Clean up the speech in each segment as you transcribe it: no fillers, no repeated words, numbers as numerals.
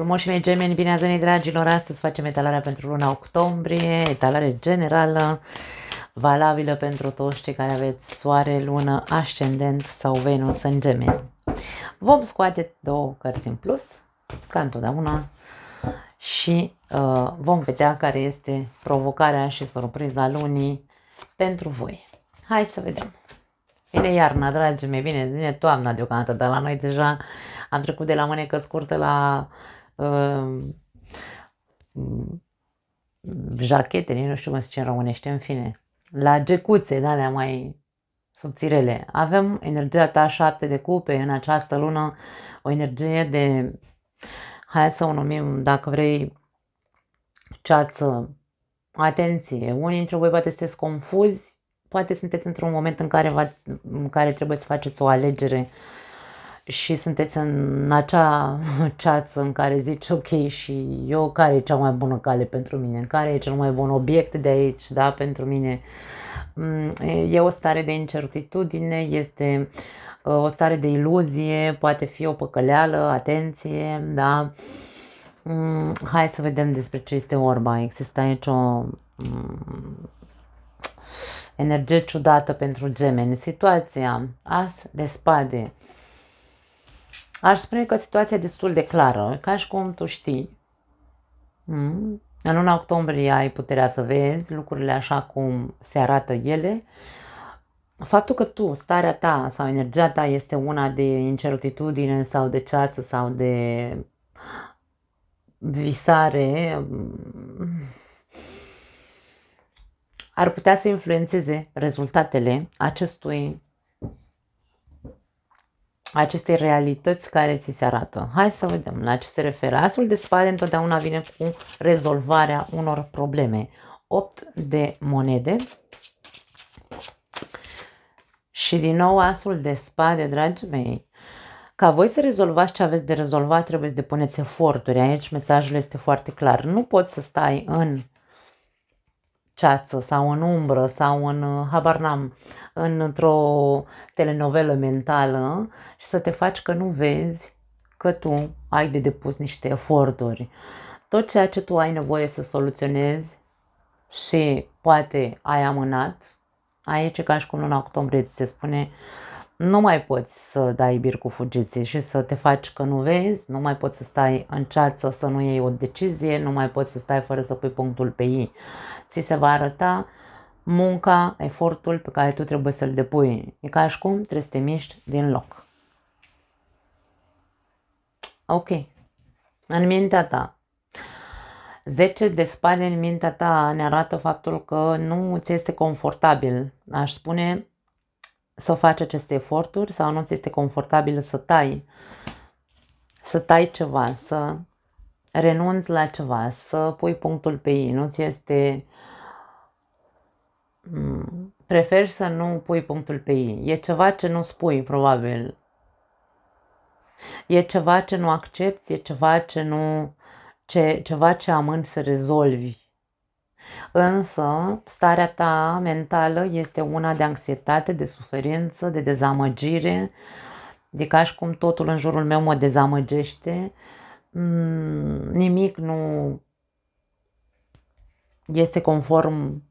Frumoși mei gemeni, bine ați venit, dragilor! Astăzi facem etalarea pentru luna octombrie, etalare generală, valabilă pentru toți cei care aveți soare, lună, ascendent sau Venus în gemeni. Vom scoate două cărți în plus, ca întotdeauna, și vom vedea care este provocarea și surpriza lunii pentru voi. Hai să vedem! Vine iarna, dragii mei, vine toamna deocamdată, dar la noi deja am trecut de la mânecă scurtă la jachete, nu știu cum se zice în românește, în fine, la gecuțe, de-alea mai subțirele. Avem energia ta 7 de cupe în această lună, o energie de, hai să o numim, dacă vrei, ceață, atenție. Unii dintre voi poate sunteți confuzi, poate sunteți într-un moment în care trebuie să faceți o alegere și sunteți în acea ceață în care zici ok, și eu care e cea mai bună cale pentru mine, care e cel mai bun obiect de aici, da, pentru mine. E o stare de incertitudine, este o stare de iluzie, poate fi o păcăleală, atenție, da. Hai să vedem despre ce este vorba. Există aici o energie ciudată pentru gemeni. Situația, as de spade. Aș spune că situația e destul de clară, ca și cum tu știi. În luna octombrie ai puterea să vezi lucrurile așa cum se arată ele. Faptul că tu, starea ta sau energia ta este una de incertitudine sau de ceață sau de visare, ar putea să influențeze rezultatele acestei realități care ți se arată. Hai să vedem la ce se referă. Asul de spade întotdeauna vine cu rezolvarea unor probleme. 8 de monede. Și din nou asul de spade, dragii mei. Ca voi să rezolvați ce aveți de rezolvat, trebuie să depuneți eforturi. Aici mesajul este foarte clar. Nu poți să stai în ceață sau în umbră sau în, habar n-am, într-o telenovelă mentală și să te faci că nu vezi că tu ai de depus niște eforturi. Tot ceea ce tu ai nevoie să soluționezi și poate ai amânat, aici ca și cum luna octombrie ți se spune, nu mai poți să dai bir cu fugiții și să te faci că nu vezi, nu mai poți să stai în ceață să nu iei o decizie, nu mai poți să stai fără să pui punctul pe i. Ți se va arăta munca, efortul pe care tu trebuie să-l depui. E ca și cum trebuie să te miști din loc. Ok. În mintea ta. 10 de spade în mintea ta ne arată faptul că nu ți este confortabil. Aș spune să faci aceste eforturi sau nu ți este confortabil să tai ceva, să renunți la ceva, să pui punctul pe i. Nu ți este... Preferi să nu pui punctul pe i. E ceva ce nu spui, probabil. E ceva ce nu accepti, e ceva ce nu... ceva ce amâni să rezolvi. Însă, starea ta mentală este una de anxietate, de suferință, de dezamăgire, de ca și cum totul în jurul meu mă dezamăgește. Nimic nu este conform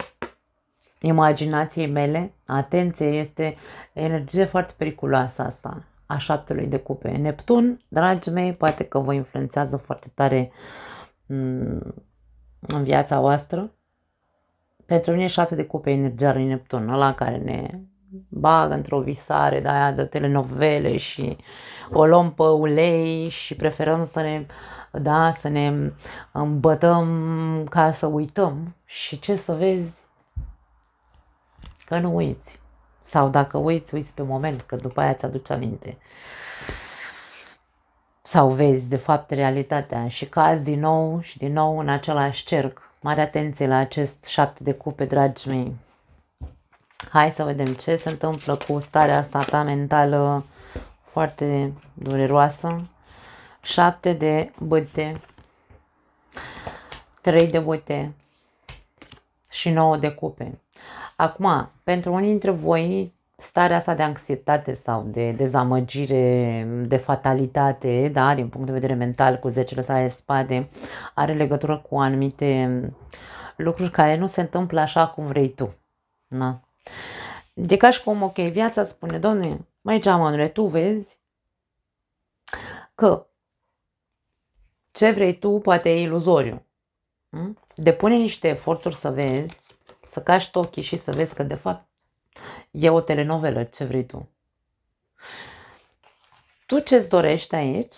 imaginației mele. Atenție, este energie foarte periculoasă asta, a 7-lui de cupe. Neptun, dragii mei, poate că vă influențează foarte tare în viața voastră. Pentru mine 7 de cupe energia lui Neptun, ăla care ne bagă într-o visare de aia de telenovele și o luăm pe ulei și preferăm să ne îmbătăm ca să uităm. Și ce să vezi? Că nu uiți. Sau dacă uiți pe moment, că după aia ți-aduci aminte. Sau vezi de fapt realitatea și cazi din nou și din nou în același cerc. Mare atenție la acest 7 de cupe, dragii mei. Hai să vedem ce se întâmplă cu starea asta ta mentală foarte dureroasă. 7 de bâte, 3 de bâte și 9 de cupe. Acum, pentru unii dintre voi starea asta de anxietate sau de dezamăgire, de fatalitate, da, din punct de vedere mental, cu 10 sale de spade, are legătură cu anumite lucruri care nu se întâmplă așa cum vrei tu. Da? E ca și cum, ok, viața spune, Doamne, mai geamănule, tu vezi că ce vrei tu poate e iluzoriu. Depune niște eforturi să vezi, să cași ochii și să vezi că de fapt e o telenovelă, ce vrei tu. Tu ce-ți dorești aici?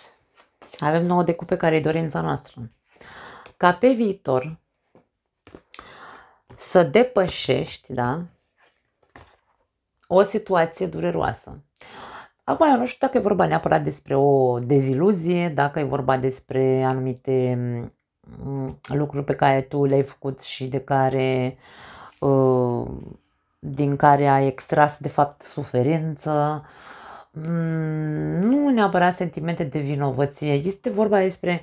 Avem 9 de cupe care e dorința noastră. Ca pe viitor să depășești, da, o situație dureroasă. Acum eu nu știu dacă e vorba neapărat despre o deziluzie, dacă e vorba despre anumite lucruri pe care tu le-ai făcut și de care din care ai extras de fapt suferință, nu neapărat sentimente de vinovăție, este vorba despre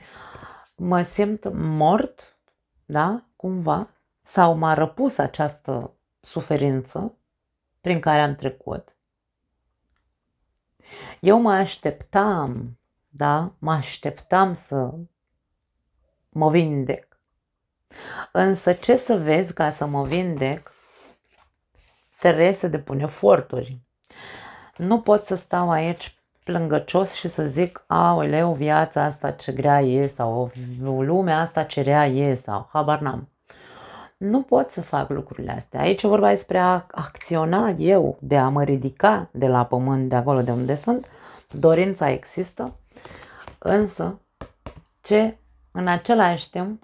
mă simt mort, da, cumva, sau m-a răpus această suferință prin care am trecut. Eu mă așteptam, da, mă așteptam să mă vindec. Însă ce să vezi ca să mă vindec? Trebuie să depun eforturi. Nu pot să stau aici plângăcios și să zic, aoleu, viața asta ce grea e, sau lumea asta ce rea e, sau habar n-am. Nu pot să fac lucrurile astea. Aici e vorba despre a acționa eu, de a mă ridica de la pământ, de acolo de unde sunt. Dorința există, însă ce în același timp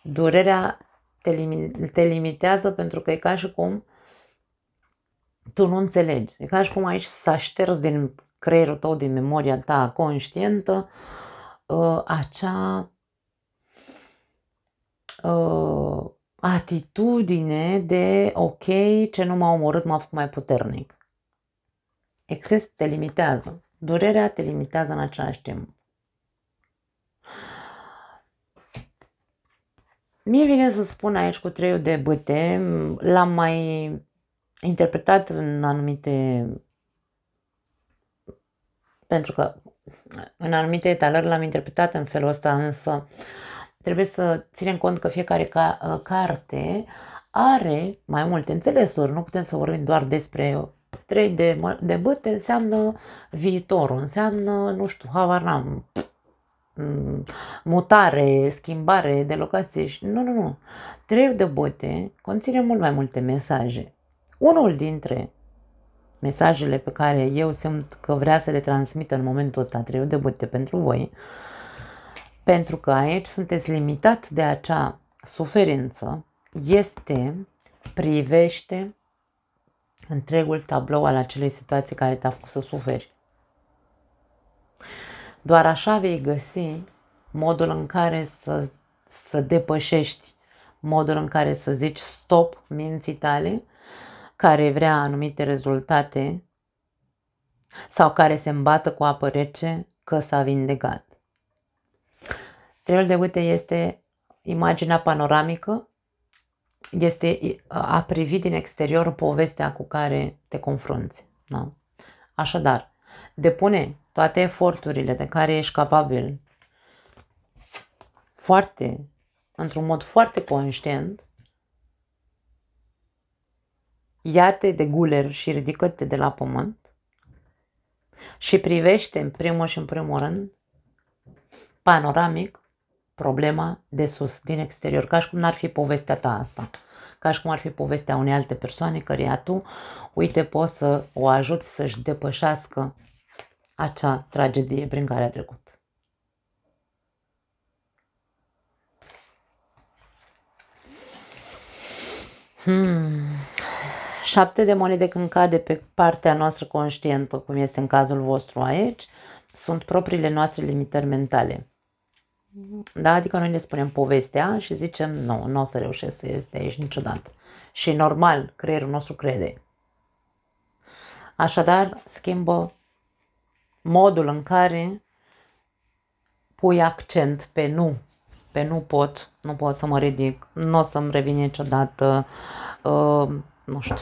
durerea te limitează, pentru că e ca și cum tu nu înțelegi. E ca și cum aici s-a șters din creierul tău, din memoria ta conștientă, acea atitudine de ok, ce nu m-a omorât m-a făcut mai puternic. Exces te limitează. Durerea te limitează în același timp. Mie vine să spun aici cu 3 de bâte, l-am mai interpretat în anumite, pentru că în anumite etalări l-am interpretat în felul ăsta, însă trebuie să ținem cont că fiecare carte are mai multe înțelesuri. Nu putem să vorbim doar despre 3 de bâte, înseamnă viitorul, înseamnă, nu știu, habar n-am, mutare, schimbare de locație. Nu. 3 de bâte conține mult mai multe mesaje. Unul dintre mesajele pe care eu simt că vrea să le transmit în momentul ăsta 3 de bâte pentru voi, pentru că aici sunteți limitat de acea suferință, este privește întregul tablou al acelei situații care te-a făcut să suferi. Doar așa vei găsi modul în care să depășești, modul în care să zici stop minții tale, care vrea anumite rezultate sau care se îmbată cu apă rece că s-a vindecat. 3 de bâte este imaginea panoramică, este a privi din exterior povestea cu care te confrunți. Da? Așadar, depune toate eforturile de care ești capabil într-un mod foarte conștient, ia-te de guler și ridică-te de la pământ și privește în primul rând panoramic problema de sus, din exterior, ca și cum n-ar fi povestea ta asta, ca și cum ar fi povestea unei alte persoane căreia tu, uite, poți să o ajuți să-și depășească acea tragedie prin care a trecut. Șapte de monede când cade pe partea noastrstră conștientă, cum este în cazul vostru aici, sunt propriile noastre limitări mentale. Da? Adică noi ne spunem povestea și zicem nu o să reușesc să ies de aici niciodată. Și normal, creierul nostru crede. Așadar, schimbă modul în care pui accent pe nu. Pe nu pot să mă ridic, nu o să-mi revin niciodată, nu știu.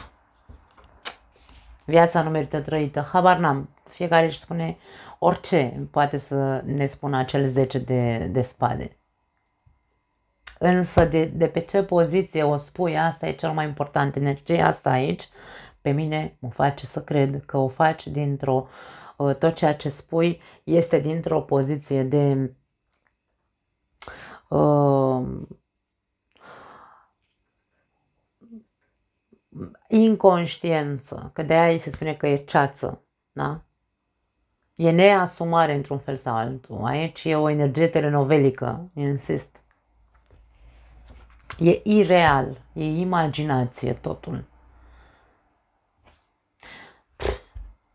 viața nu merită trăită, habar n-am, fiecare își spune orice, poate să ne spună acel 10 de spade. Însă de pe ce poziție o spui, asta e cel mai important. Energia asta aici, pe mine mă face să cred că o faci dintr-o, tot ceea ce spui este dintr-o poziție de inconștiență, că de aia se spune că e ceață, da? E neasumare într-un fel sau altul. Aici e o energie telenovelică, insist. E ireal, e imaginație totul.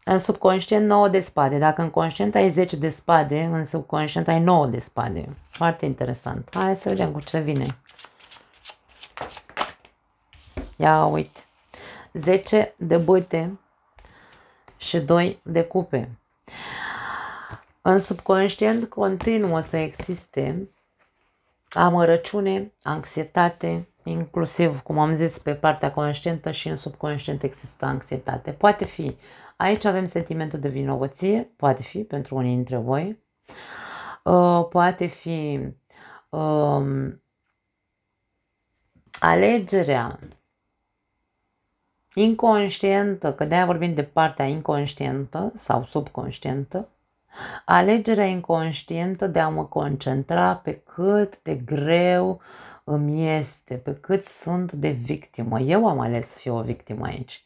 În subconștient 9 de spade. Dacă în conștient ai 10 de spade, în subconștient ai 9 de spade. Foarte interesant. Hai să vedem cu ce vine. Ia uite. 10 de bâte și 2 de cupe. În subconștient continuă să existe amărăciune, anxietate, inclusiv, cum am zis, pe partea conștientă și în subconștient există anxietate. Poate fi, aici avem sentimentul de vinovăție, poate fi pentru unii dintre voi, poate fi alegerea inconștientă, că de-aia vorbim de partea inconștientă sau subconștientă, alegerea inconștientă de a mă concentra pe cât de greu îmi este, pe cât sunt de victimă. Eu am ales să fiu o victimă aici.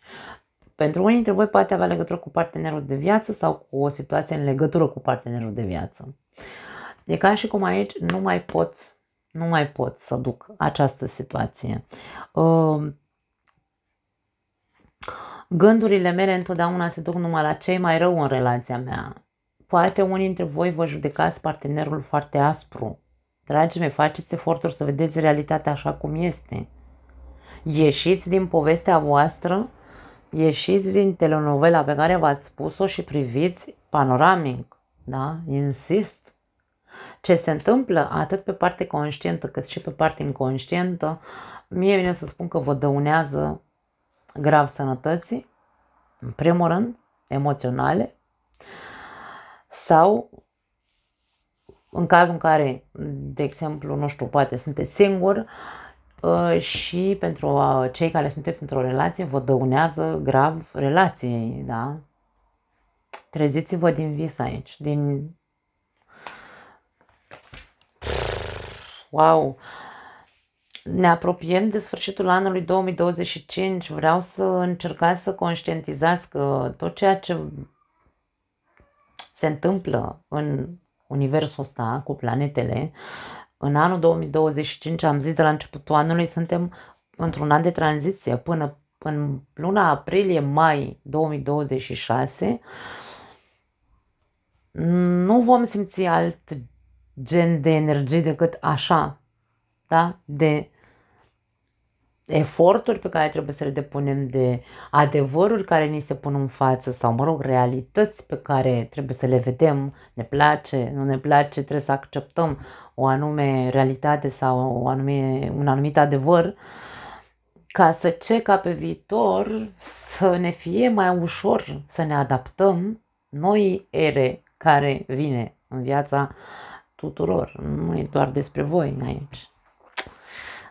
Pentru unii dintre voi poate avea legătură cu partenerul de viață sau cu o situație în legătură cu partenerul de viață. E ca și cum aici nu mai pot să duc această situație. Gândurile mele întotdeauna se duc numai la cei mai rău în relația mea. Poate unii dintre voi vă judecați partenerul foarte aspru. Dragii mei, faceți eforturi să vedeți realitatea așa cum este. Ieșiți din povestea voastră, ieșiți din telenovela pe care v-ați spus-o și priviți panoramic. Da? Insist. Ce se întâmplă atât pe parte conștientă cât și pe parte inconștientă, mie vine să spun că vă dăunează grav sănătății, în primul rând, emoționale, sau în cazul în care, de exemplu, nu știu, poate sunteți singuri și pentru cei care sunteți într-o relație vă dăunează grav relației, da? Treziți-vă din vis aici, din... Wow! Ne apropiem de sfârșitul anului 2025, vreau să încercați să conștientizați că tot ceea ce se întâmplă în universul ăsta cu planetele, în anul 2025, am zis de la începutul anului, suntem într-un an de tranziție până în luna aprilie-mai 2026, nu vom simți alt gen de energie decât așa, da? De eforturi pe care trebuie să le depunem, de adevăruri care ni se pun în față sau, mă rog, realități pe care trebuie să le vedem, ne place, nu ne place, trebuie să acceptăm o anume realitate sau un anumit adevăr, ca pe viitor să ne fie mai ușor să ne adaptăm noi ere care vine în viața tuturor. Nu e doar despre voi aici.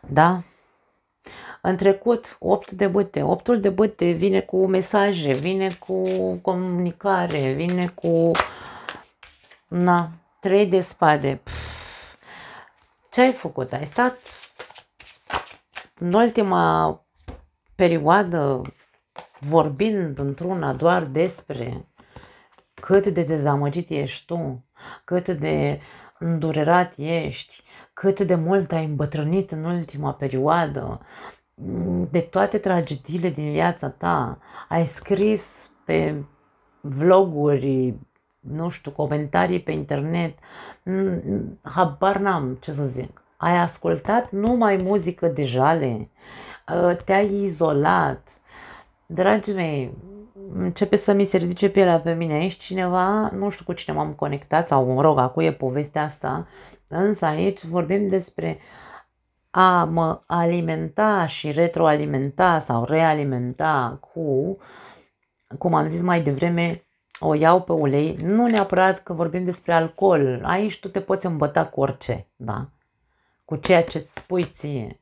Da? În trecut, 8 de bâte. 8-ul de bâte vine cu mesaje, vine cu comunicare, vine cu... 3 de spade. Ce ai făcut? Ai stat în ultima perioadă vorbind într-una doar despre cât de dezamăgit ești tu, cât de îndurerat ești, cât de mult ai îmbătrânit în ultima perioadă, de toate tragediile din viața ta. Ai scris pe vloguri, nu știu, comentarii pe internet, habar n-am ce să zic. Ai ascultat numai muzică de jale, te-ai izolat. Dragii mei, începe să mi se ridice pielea pe mine. Aici cineva, nu știu cu cine m-am conectat sau, mă rog, acu e povestea asta, însă aici vorbim despre a mă alimenta și retroalimenta sau realimenta cu cum am zis mai devreme, o iau pe ulei, nu neapărat că vorbim despre alcool, aici tu te poți îmbăta cu orice, da? Cu ceea ce îți spui ție,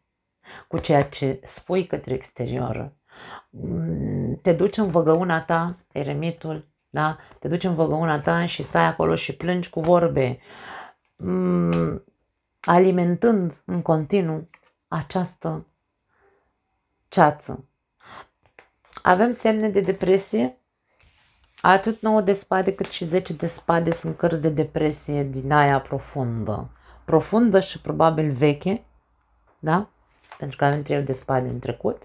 cu ceea ce spui către exterior. Te duci în văgăuna ta, eremitul, da? Te duci în văgăuna ta și stai acolo și plângi cu vorbe, alimentând în continuu această ceață. Avem semne de depresie. Atât 9 de spade cât și 10 de spade sunt cărți de depresie din aia profundă. Profundă și probabil veche, da? Pentru că avem 3 de spade în trecut.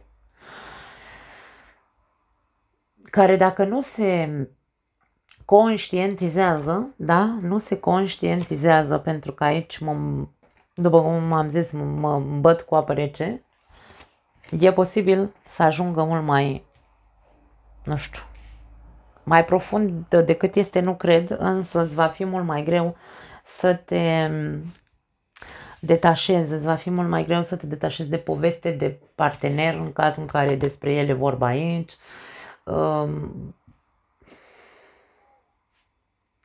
Care dacă nu se conștientizează, da? Nu se conștientizează, pentru că aici, după cum am zis, mă îmbăt cu apă rece, e posibil să ajungă mult mai, nu știu, mai profund decât este, nu cred, însă îți va fi mult mai greu să te detașezi, îți va fi mult mai greu să te detașezi de poveste, de partener, în cazul în care despre ele vorba aici.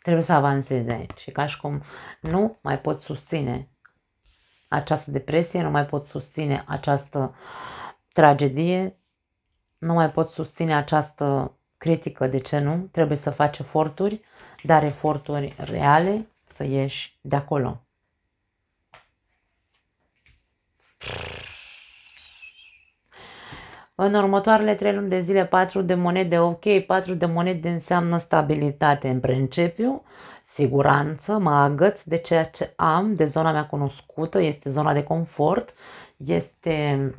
Trebuie să avansezi aici și ca și cum nu mai pot susține această depresie, nu mai pot susține această tragedie, nu mai pot susține această critică, de ce nu? Trebuie să faci eforturi, dar eforturi reale să ieși de acolo. În următoarele 3 luni de zile, 4 de monede, ok, 4 de monede înseamnă stabilitate în principiu, siguranță, mă agăț de ceea ce am, de zona mea cunoscută, este zona de confort, este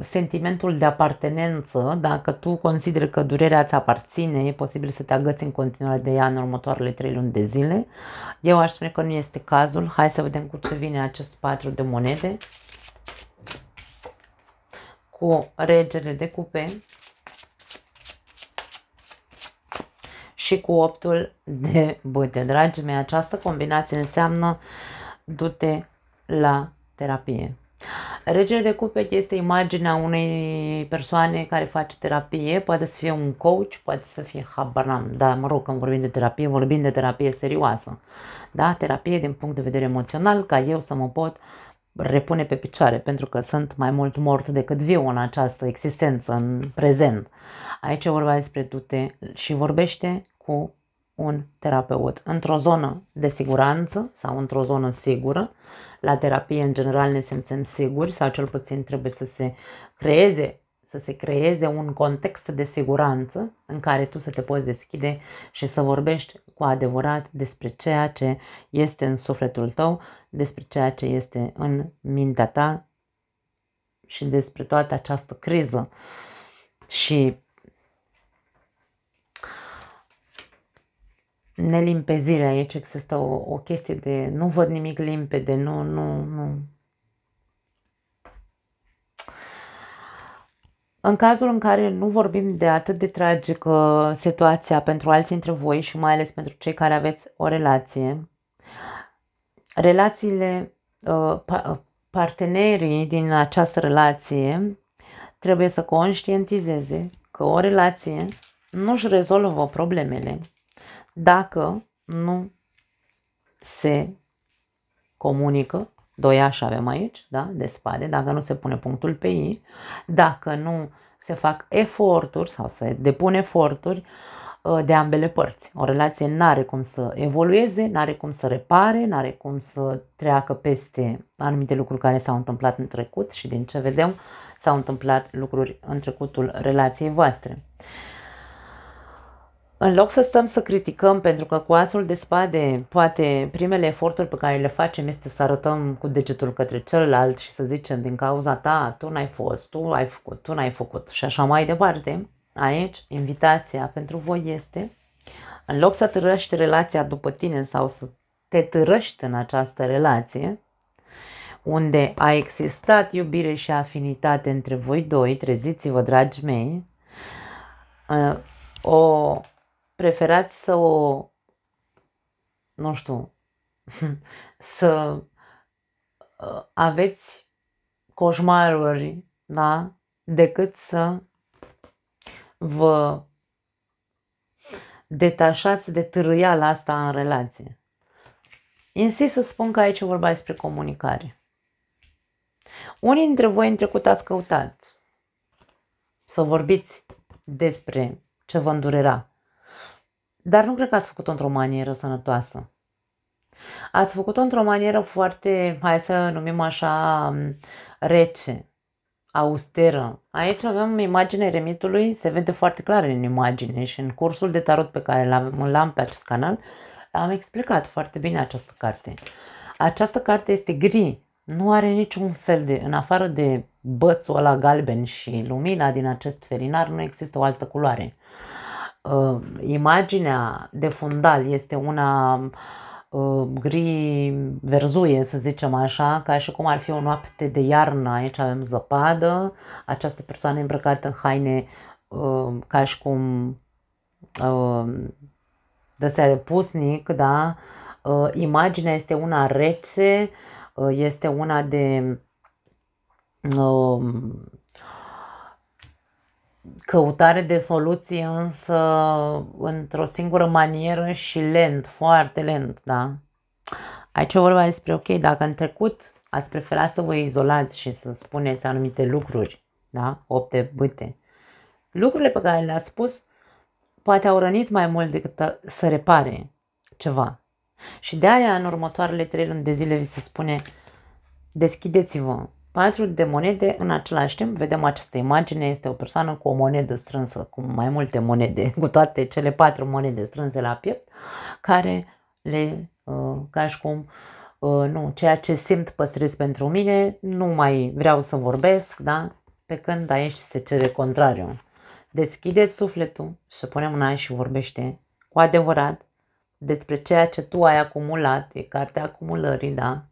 sentimentul de apartenență. Dacă tu consideri că durerea îți aparține, e posibil să te agăți în continuare de ea în următoarele 3 luni de zile. Eu aș spune că nu este cazul. Hai să vedem cu ce vine acest 4 de monede. Cu regele de cupe și cu 8-ul de bâte. Dragii mei, această combinație înseamnă du-te la terapie. Regele de cupe este imaginea unei persoane care face terapie, poate să fie un coach, poate să fie habar n-am, dar mă rog, când vorbim de terapie, vorbim de terapie serioasă. Da? Terapie din punct de vedere emoțional, ca eu să mă pot repune pe picioare, pentru că sunt mai mult mort decât viu în această existență, în prezent. Aici e vorba despre du-te și vorbește cu un terapeut într-o zonă de siguranță sau într-o zonă sigură. La terapie, în general, ne simțim siguri sau cel puțin trebuie să se creeze un context de siguranță în care tu să te poți deschide și să vorbești cu adevărat despre ceea ce este în sufletul tău, despre ceea ce este în mintea ta și despre toată această criză. Și nelimpezire, aici există o chestie de nu văd nimic limpede, nu. În cazul în care nu vorbim de atât de tragică situația pentru alții dintre voi și mai ales pentru cei care aveți o relație, relațiile, partenerii din această relație trebuie să conștientizeze că o relație nu își rezolvă problemele dacă nu se comunică, doiași avem aici, da, de spade, dacă nu se pune punctul pe i, dacă nu se fac eforturi sau se depun eforturi de ambele părți. O relație n-are cum să evolueze, n-are cum să repare, n-are cum să treacă peste anumite lucruri care s-au întâmplat în trecut și din ce vedem s-au întâmplat lucruri în trecutul relației voastre. În loc să stăm să criticăm, pentru că cu asul de spade, poate primele eforturi pe care le facem este să arătăm cu degetul către celălalt și să zicem din cauza ta, tu n-ai fost, tu ai făcut, tu n-ai făcut și așa mai departe. Aici, invitația pentru voi este, în loc să târăști relația după tine sau să te târăști în această relație, unde a existat iubire și afinitate între voi doi, treziți-vă, dragi mei, preferați să o, nu știu, să aveți coșmaruri, da? Decât să vă detașați de târâiala asta în relație. Insist să spun că aici e vorba despre comunicare. Unii dintre voi în trecut ați căutat să vorbiți despre ce vă îndurera, dar nu cred că ați făcut-o într-o manieră sănătoasă. Ați făcut-o într-o manieră foarte, hai să numim așa, rece, austeră. Aici avem imaginea eremitului, se vede foarte clar în imagine și în cursul de tarot pe care l-am pe acest canal, am explicat foarte bine această carte. Această carte este gri, nu are niciun fel de, în afară de bățul ăla galben și lumina din acest ferinar, nu există o altă culoare. Imaginea de fundal este una gri verzuie, să zicem așa, ca și cum ar fi o noapte de iarnă. Aici avem zăpadă, această persoană îmbrăcată în haine ca și cum de-astea de pusnic, da? Imaginea este una rece, este una de căutare de soluții, însă într-o singură manieră și lent, foarte lent, da? Aici e vorba despre, ok, dacă în trecut ați preferat să vă izolați și să spuneți anumite lucruri, da? Opte bâte. Lucrurile pe care le-ați spus poate au rănit mai mult decât să repare ceva. Și de aia în următoarele 3 luni de zile vi se spune, deschideți-vă. 4 de monede în același timp, vedem această imagine, este o persoană cu o monedă strânsă, cu mai multe monede, cu toate cele 4 monede strânse la piept, care le, ca și cum, nu, ceea ce simt păstrez pentru mine, nu mai vreau să vorbesc, da? Pe când aici se cere contrariu. Deschideți sufletul și să punem mâna și vorbește cu adevărat despre ceea ce tu ai acumulat, e cartea acumulării, da?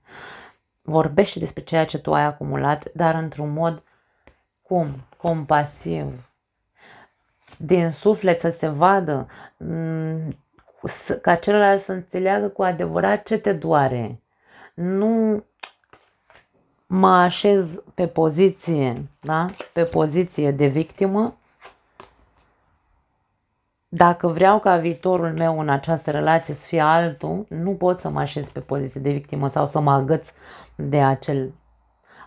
Vorbește despre ceea ce tu ai acumulat, dar într-un mod compasiv, din suflet, să se vadă, ca celălalt să înțeleagă cu adevărat ce te doare. Nu mă așez pe poziție, da? Pe poziție de victimă. Dacă vreau ca viitorul meu în această relație să fie altul, nu pot să mă așez pe poziție de victimă sau să mă agăț de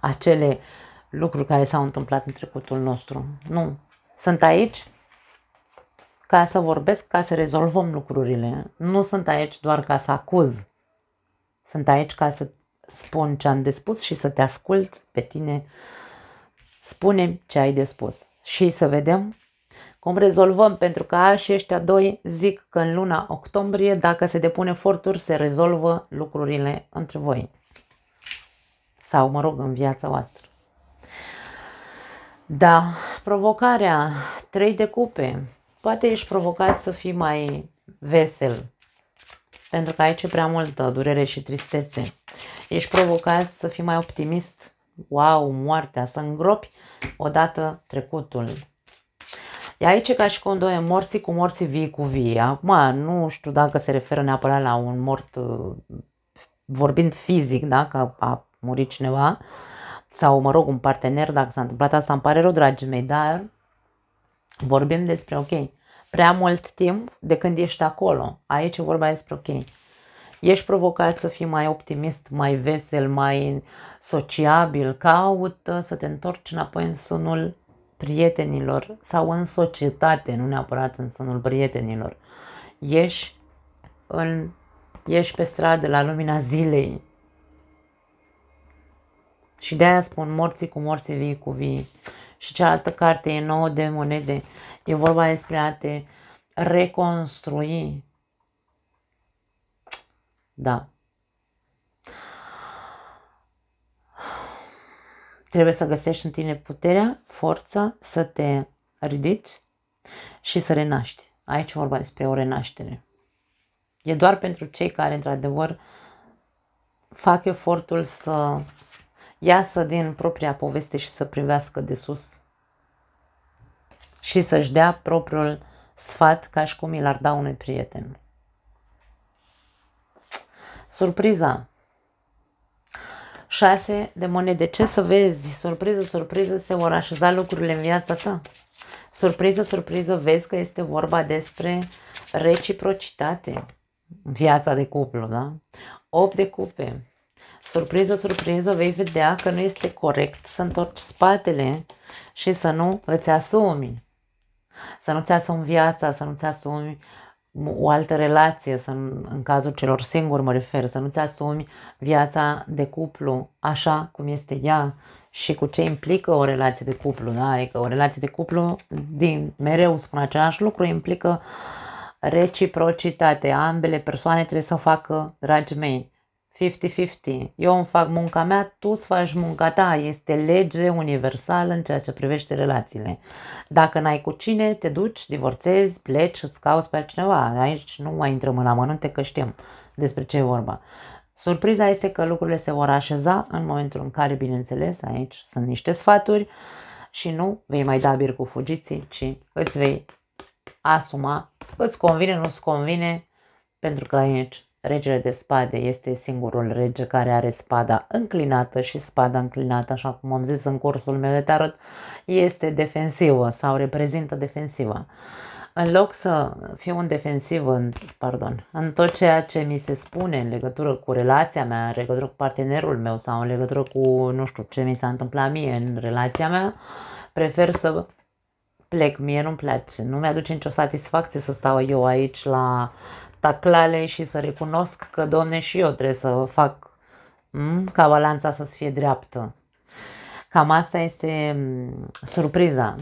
acele lucruri care s-au întâmplat în trecutul nostru. Nu. Sunt aici ca să vorbesc, ca să rezolvăm lucrurile. Nu sunt aici doar ca să acuz. Sunt aici ca să spun ce am de spus și să te ascult pe tine. Spune-mi ce ai de spus. Și să vedem cum rezolvăm, pentru că și ăștia doi zic că în luna octombrie, dacă se depun eforturi, se rezolvă lucrurile între voi. Sau, mă rog, în viața voastră. Da, provocarea, 3 de cupe. Poate ești provocat să fii mai vesel, pentru că aici e prea multă durere și tristețe. Ești provocat să fii mai optimist. Wow, moartea, să îngropi odată trecutul. E aici ca și cum doi morții cu morții, vii cu vii. Acum, nu știu dacă se referă neapărat la un mort, vorbind fizic, da, că a murit cineva, sau, mă rog, un partener, dacă s-a întâmplat asta, îmi pare rău, dragii mei, dar vorbim despre, ok, prea mult timp de când ești acolo. Aici e vorba despre, ok, ești provocat să fii mai optimist, mai vesel, mai sociabil, caută să te întorci înapoi în sunul prietenilor sau în societate, nu neapărat în sânul prietenilor. Ieși pe stradă la lumina zilei. Și de aia spun morții cu morții, vii cu vii. Și cealaltă carte e 9 de monede. E vorba despre a te reconstrui. Da. Trebuie să găsești în tine puterea, forța să te ridici și să renaști. Aici vorba despre o renaștere. E doar pentru cei care, într-adevăr, fac efortul să iasă din propria poveste și să privească de sus. Și să-și dea propriul sfat ca și cum i l-ar da unui prieten. Surpriza. 6 de monede. Ce să vezi? Surpriză, surpriză, se vor așeza lucrurile în viața ta. Surpriză, surpriză, vezi că este vorba despre reciprocitate. Viața de cuplu, da? 8 de cupe. Surpriză, surpriză, vei vedea că nu este corect să întorci spatele și să nu îți asumi. Să nu-ți asumi viața, să nu-ți asumi o altă relație, în cazul celor singuri mă refer, să nu-ți asumi viața de cuplu așa cum este ea și cu ce implică o relație de cuplu, da? Adică o relație de cuplu, mereu spun același lucru, implică reciprocitate. Ambele persoane trebuie să facă, dragii mei, 50-50. Eu îmi fac munca mea, tu îți faci munca ta. Este lege universală în ceea ce privește relațiile. Dacă n-ai cu cine, te duci, divorțezi, pleci, îți cauți pe altcineva. Aici nu mai intrăm în amănunte că știm despre ce e vorba. Surpriza este că lucrurile se vor așeza în momentul în care, bineînțeles, aici sunt niște sfaturi și nu vei mai da bir cu fugiții, ci îți vei asuma, îți convine, nu-ți convine, pentru că aici regele de spade este singurul rege care are spada înclinată și spada înclinată, așa cum am zis în cursul meu de tarot, este defensivă sau reprezintă defensivă. În loc să fiu în defensivă, în tot ceea ce mi se spune în legătură cu relația mea, în legătură cu partenerul meu sau în legătură cu, nu știu, ce mi s-a întâmplat mie în relația mea, prefer să plec. Mie nu-mi place, nu mi-aduce nicio satisfacție să stau eu aici la taclale și să recunosc că, Doamne, și eu trebuie să fac ca balanța să fie dreaptă. Cam asta este surpriza.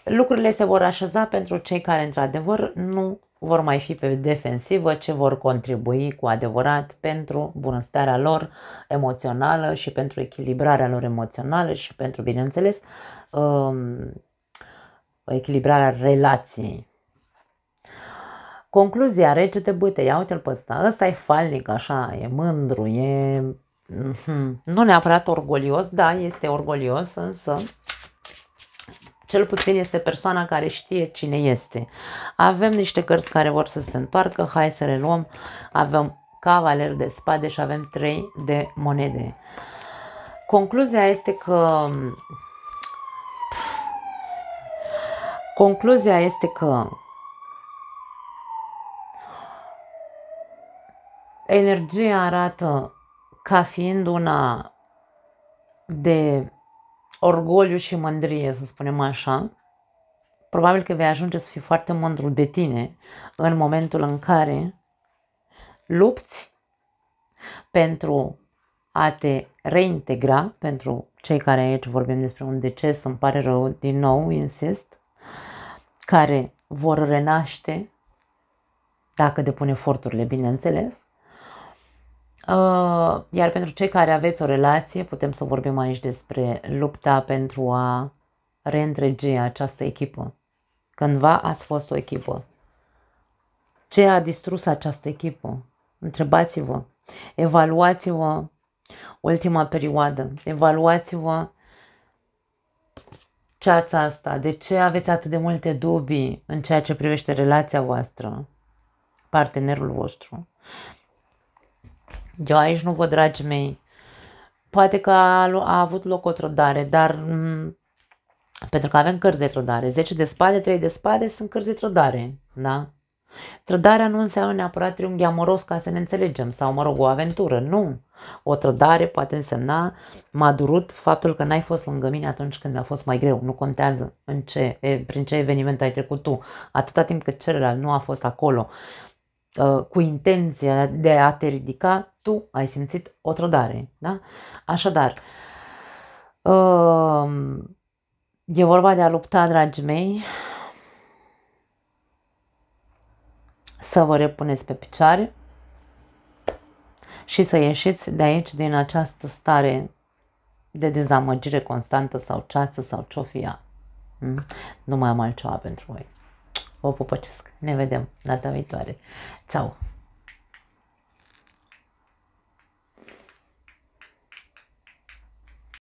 Lucrurile se vor așeza pentru cei care, într-adevăr, nu vor mai fi pe defensivă, ce vor contribui cu adevărat pentru bunăstarea lor emoțională și pentru echilibrarea lor emoțională și pentru, bineînțeles, echilibrarea relației. Concluzia, rege de bâte, ia uite-l pe ăsta. Ăsta e falnic, așa, e mândru, e nu neapărat orgolios, da, este orgolios, însă cel puțin este persoana care știe cine este. Avem niște cărți care vor să se întoarcă, hai să le luăm. Avem cavaler de spade și avem 3 de monede. Concluzia este că energia arată ca fiind una de orgoliu și mândrie, să spunem așa. Probabil că vei ajunge să fii foarte mândru de tine în momentul în care lupți pentru a te reintegra. Pentru cei care aici vorbim despre un deces, îmi pare rău, din nou, insist, care vor renaște dacă depun eforturile, bineînțeles. Iar pentru cei care aveți o relație, putem să vorbim aici despre lupta pentru a reîntregi această echipă. Cândva ați fost o echipă. Ce a distrus această echipă? Întrebați-vă, evaluați-vă ultima perioadă, evaluați-vă ceața asta, de ce aveți atât de multe dubii în ceea ce privește relația voastră, partenerul vostru. Eu aici nu văd, dragii mei, poate că a avut loc o trădare, dar pentru că avem cărți de trădare, 10 de spade, 3 de spade sunt cărți de trădare, da? Trădarea nu înseamnă neapărat triunghi amoros, ca să ne înțelegem, sau, mă rog, o aventură, nu. O trădare poate însemna m-a durut faptul că n-ai fost lângă mine atunci când mi-a fost mai greu. Nu contează prin ce eveniment ai trecut tu, atâta timp cât celălalt nu a fost acolo cu intenția de a te ridica, tu ai simțit o trădare, da? Așadar, e vorba de a lupta, dragii mei, să vă repuneți pe picioare și să ieșiți de aici, din această stare de dezamăgire constantă sau ceață sau ce-o fi ea. Nu mai am altceva pentru voi. Vă pupăcesc. Ne vedem data viitoare. Ceau!